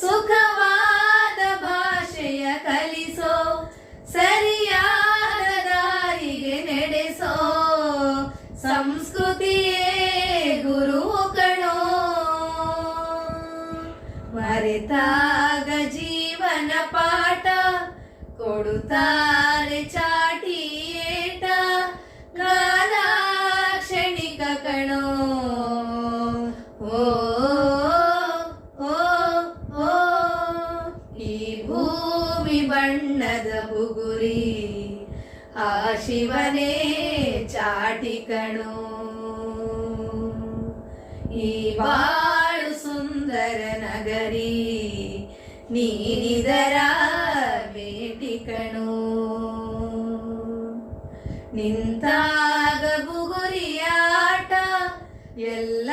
ಸುಖವಾದ ಭಾಷೆಯ ಕಲಿಸೋ, ಸರಿಯಾದ ದಾರಿಗೆ ನಡೆಸೋ, ಸಂಸ್ಕೃತಿಯೇ ಗುರು ಕಣೋ. ಮರೆತಾಗ ಜೀವನ ಪಾಠ ಕೊಡುತ್ತಾರೆ ಚಾಟಿ ಏಟ, ಕಾಲ ಕ್ಷಣಿಕ ಕಣೋ. ಓ ಓ ಓ ಈ ಭೂಮಿ ಬಣ್ಣದ ಬುಗುರಿ, ಆ ಶಿವನೇ ಚಾಟಿ ಕಣೋ. ಈ ಬಾಳು ಸುಂದರ ನಗರಿ, ನೀನಿದರ ಬೇಟಿ ಕಣೋ. ನಿಂತಾಗ ಬುಗುರಿಯಾಟ ಎಲ್ಲ